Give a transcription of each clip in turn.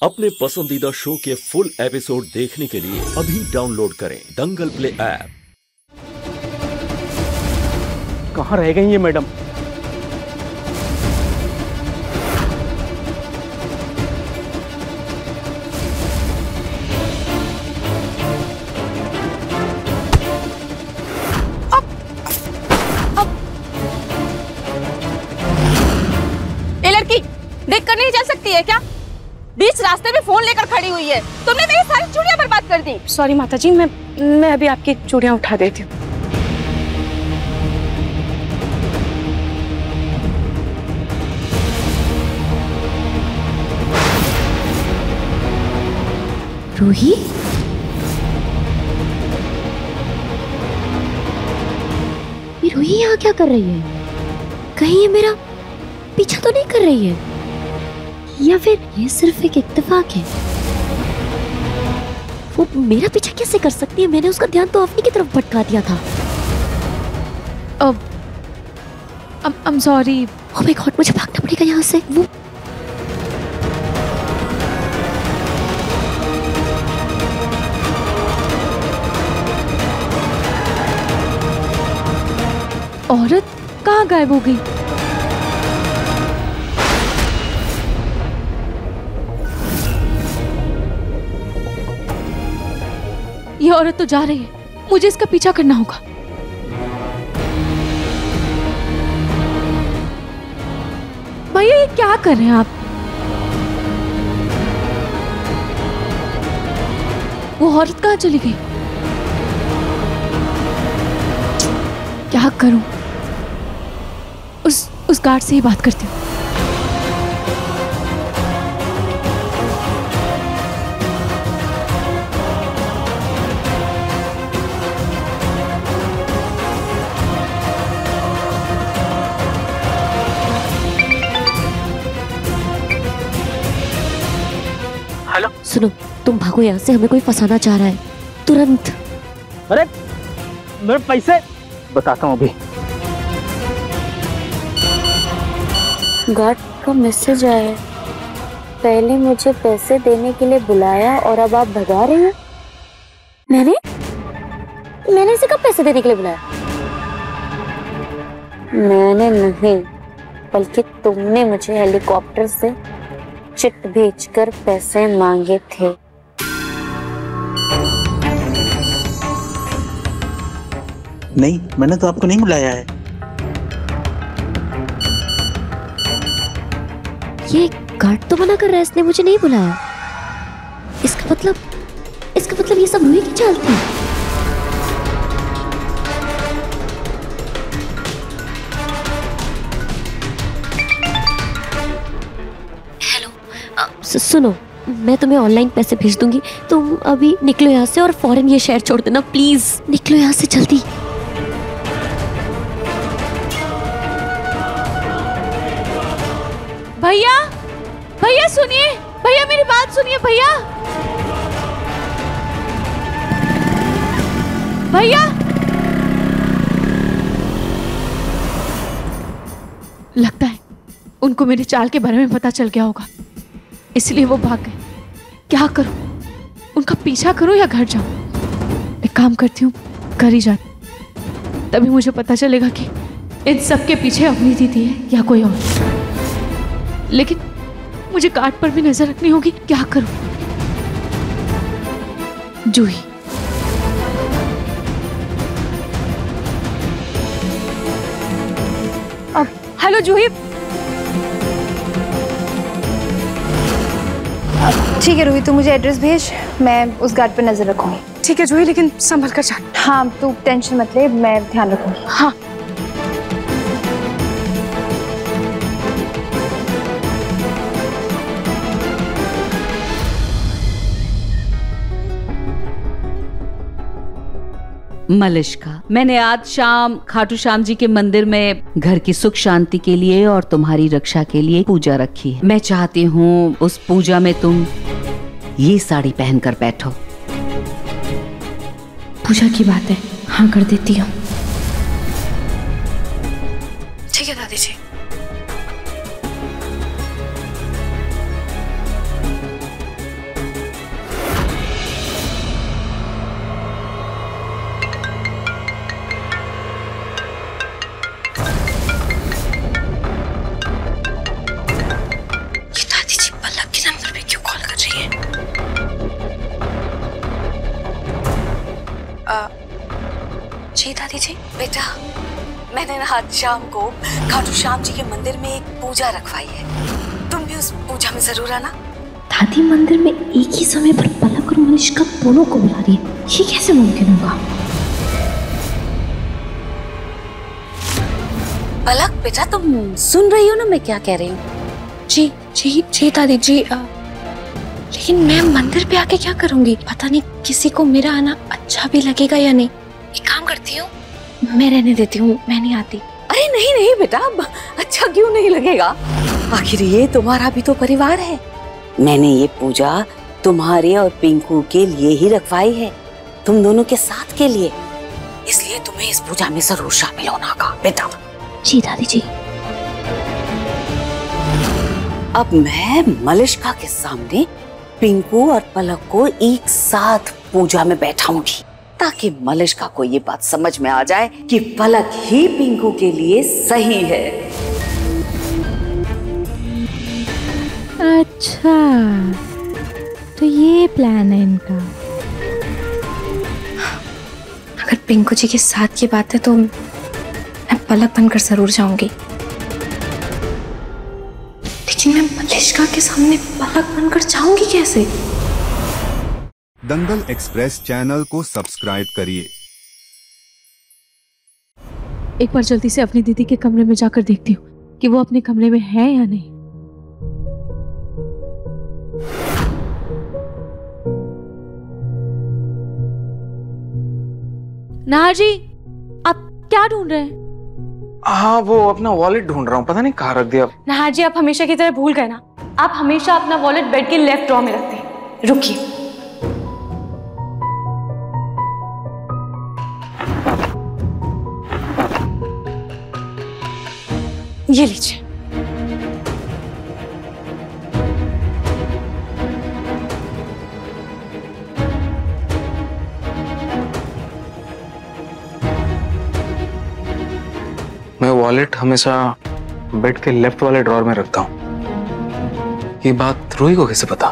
अपने पसंदीदा शो के फुल एपिसोड देखने के लिए अभी डाउनलोड करें दंगल प्ले ऐप। कहाँ रह गई ये मैडम? ये लड़की देख कर नहीं जा सकती है क्या? बीच रास्ते में फोन लेकर खड़ी हुई है। तुमने मेरी सारी चूड़ियां बर्बाद कर दी। सॉरी माता जी, मैं अभी आपकी चूड़ियां उठा देती हूँ। रूही, ये रूही यहाँ क्या कर रही है? कहीं ये मेरा पीछा तो नहीं कर रही है, या फिर ये सिर्फ एक इत्तेफाक है? वो मेरा पीछा कैसे कर सकती है? मैंने उसका ध्यान तो अवनी की तरफ भटका दिया था। I'm sorry। Oh my God, मुझे भागना पड़ेगा यहाँ से। वो औरत कहाँ गायब हो गई? ये औरत तो जा रही है, मुझे इसका पीछा करना होगा। भैया ये क्या कर रहे हैं आप? वो औरत कहाँ चली गई? क्या करूं? उस गार्ड से ही बात करती हूँ। हेलो, सुनो, तुम भागो यहाँ से, हमें कोई फंसाना चाह रहा है, तुरंत। अरे मेरे पैसे बताता हूँ अभी। गार्ड का मैसेज आया है। पहले मुझे पैसे देने के लिए बुलाया और अब आप भगा रही हो। मैंने इसे कब पैसे देने के लिए बुलाया? मैंने नहीं, बल्कि तुमने मुझे हेलीकॉप्टर से चिट भेजकर पैसे मांगे थे। नहीं, मैंने तो आपको नहीं बुलाया है। ये गार्ड तो मना कर रहा है, इसने मुझे नहीं बुलाया। इसका मतलब ये सब रूही की चाल थी। हेलो, सुनो, मैं तुम्हें ऑनलाइन पैसे भेज दूंगी, तुम अभी निकलो यहाँ से और फौरन ये शहर छोड़ देना, प्लीज निकलो यहाँ से जल्दी। भैया सुनिए, भैया मेरी बात सुनिए। भैया लगता है उनको मेरी चाल के बारे में पता चल गया होगा, इसलिए वो भाग गए। क्या करूं? उनका पीछा करूं या घर जाऊं? एक काम करती हूँ, घर ही जाती, तभी मुझे पता चलेगा कि इन सब के पीछे अवनी दीदी है या कोई और। लेकिन मुझे गार्ड पर भी नजर रखनी होगी। क्या करूं? जूही, अब हेलो जूही। ठीक है रूही, तू मुझे एड्रेस भेज, मैं उस गार्ड पर नजर रखूंगी। ठीक है जूही, लेकिन संभल कर जा। हाँ, तू टेंशन मत ले, मैं ध्यान रखूंगी। हाँ। मलिष्का, मैंने आज शाम खाटू श्याम जी के मंदिर में घर की सुख शांति के लिए और तुम्हारी रक्षा के लिए पूजा रखी है। मैं चाहती हूँ उस पूजा में तुम ये साड़ी पहनकर बैठो। पूजा की बात है, हाँ कर देती हूँ। ठीक है दादी जी। जी दादी जी। बेटा, मैंने ना आज शाम को खाटू श्याम जी के मंदिर में एक पूजा रखवाई है, तुम भी उस पूजा में जरूर आना। दादी मंदिर में एक ही समय पर पलक और मलिष्का दोनों को बुला रही है, ये कैसे मुमकिन होगा? पलक बेटा, तुम सुन रही हो ना मैं क्या कह रही हूँ? जी जी जी दादी जी। लेकिन मैं मंदिर पे आके क्या करूंगी? पता नहीं किसी को मेरा आना अच्छा भी लगेगा या नहीं। एक काम करती हूँ, मैं रहने देती हूँ, मैं नहीं आती। अरे नहीं नहीं बेटा, अच्छा क्यों नहीं लगेगा? आखिर ये तुम्हारा भी तो परिवार है। मैंने ये पूजा तुम्हारे और पिंकू के लिए ही रखवाई है, तुम दोनों के साथ के लिए, इसलिए तुम्हें इस पूजा में जरूर शामिल होना का बेटा। जी दादी जी। अब मैं मलिष्का के सामने पिंकू और पलक को एक साथ पूजा में बैठाऊंगी, ताकि मलिष्का को ये बात समझ में आ जाए कि पलक ही पिंकू के लिए सही है। अच्छा, तो ये प्लान है इनका। अगर पिंकू जी के साथ की बात है तो मैं पलक बनकर जरूर जाऊंगी, लेकिन मैं मलिष्का के सामने पलक बनकर जाऊंगी कैसे? दंगल एक्सप्रेस चैनल को सब्सक्राइब करिए। एक बार जल्दी से अपनी दीदी के कमरे में जाकर देखती हूँ कि वो अपने कमरे में है या नहीं। नाहर जी, आप क्या ढूंढ रहे हैं? हाँ, वो अपना वॉलेट ढूंढ रहा हूँ, पता नहीं कहाँ रख दिया। नाहर जी, आप हमेशा की तरह भूल गए ना। आप हमेशा अपना वॉलेट बेड के लेफ्ट ड्रॉर में रखते हैं। रुकिए, ये लीजिए। मैं वॉलेट हमेशा बेड के लेफ्ट वाले ड्रॉर में रखता हूँ। ये बात रूही को कैसे पता?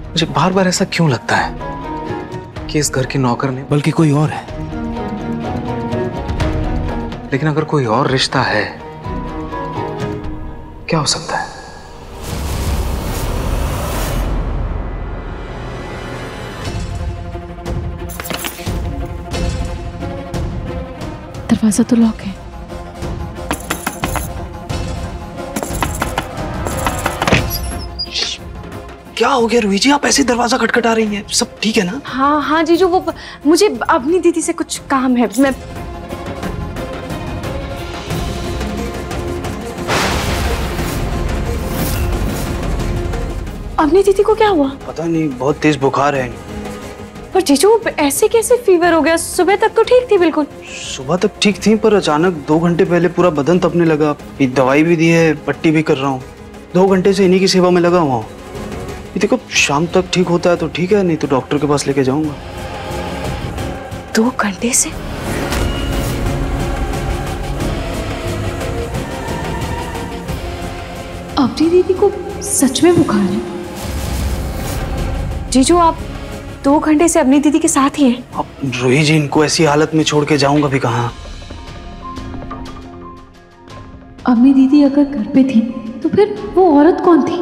मुझे बार बार ऐसा क्यों लगता है कि इस घर के नौकर नहीं बल्कि कोई और है। लेकिन अगर कोई और रिश्ता है, क्या हो सकता है? दरवाजा तो लॉक है। क्या हो गया रूही जी, आप ऐसे दरवाजा खटखटा रही हैं? सब ठीक है ना? हाँ हाँ जीजू, वो मुझे अपनी दीदी से कुछ काम है। मैं अपनी दीदी को क्या हुआ? पता नहीं, बहुत तेज बुखार है। पर जीजू, ऐसे कैसे फीवर हो गया? सुबह तक तो ठीक थी बिल्कुल। सुबह तक ठीक थी, पर अचानक 2 घंटे पहले पूरा बदन तपने लगा। ये दवाई भी दी है, पट्टी भी कर रहा हूँ। 2 घंटे से इन्हीं की सेवा में लगा हुआ हूँ। ये देखो, शाम तक ठीक होता है तो ठीक है, नहीं तो डॉक्टर के पास लेके जाऊंगा। 2 घंटे से? अपनी दीदी को सच में बुखार है? जीजू, आप 2 घंटे से अपनी दीदी के साथ ही हैं? अब रूही जी, इनको ऐसी हालत में छोड़ के जाऊंगा भी कहाँ? अपनी दीदी अगर घर पे थी तो फिर वो औरत कौन थी?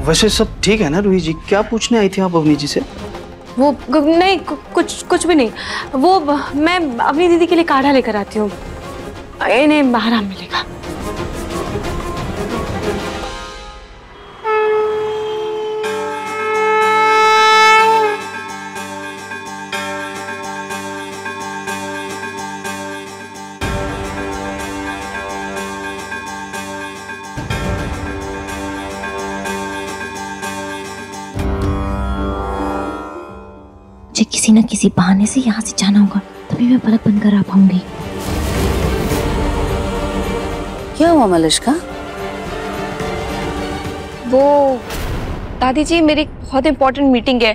वैसे सब ठीक है ना रूही जी? क्या पूछने आई थी आप अवनी जी से? वो नहीं, कुछ भी नहीं। वो मैं अपनी दीदी के लिए काढ़ा लेकर आती हूँ, इन्हें आराम मिलेगा। मुझे किसी न किसी बहाने से यहाँ से जाना होगा, तभी मैं पलक बनकर आ पाऊंगी। क्या हुआ मलिष्का? वो दादी जी, मेरी एक बहुत इंपॉर्टेंट मीटिंग है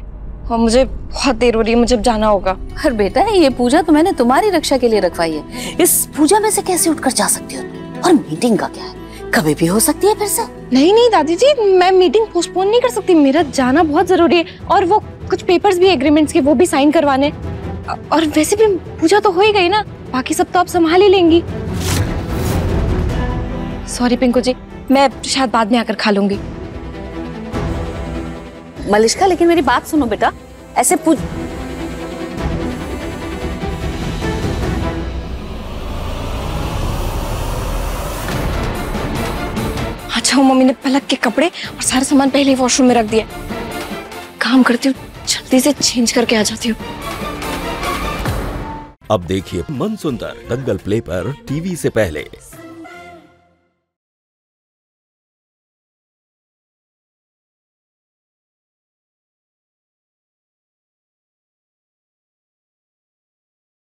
और मुझे बहुत देर हो रही है, मुझे अब जाना होगा। अरे बेटा, ये पूजा तो मैंने तुम्हारी रक्षा के लिए रखवाई है, इस पूजा में से कैसे उठकर जा सकती हो? और मीटिंग का क्या है, कभी भी हो सकती है फिर से। नहीं दादी जी, मैं मीटिंग पोस्टपोन नहीं कर सकती, मेरा जाना बहुत जरूरी है। और वो कुछ पेपर्स भी एग्रीमेंट्स के, वो भी साइन करवाने। और वैसे भी पूजा तो हो ही गई ना, बाकी सब तो आप संभाल ही लेंगी। सॉरी पिंकू जी, मैं शायद बाद में आकर खा लूंगी। मलिष्का, लेकिन मेरी बात सुनो बेटा, ऐसे अच्छा वो मम्मी ने पलक के कपड़े और सारे सामान पहले ही वॉशरूम में रख दिया। काम करती हूँ, जल्दी से चेंज करके आ जाती हूँ। अब देखिए मन सुंदर दंगल प्ले पर टीवी से पहले।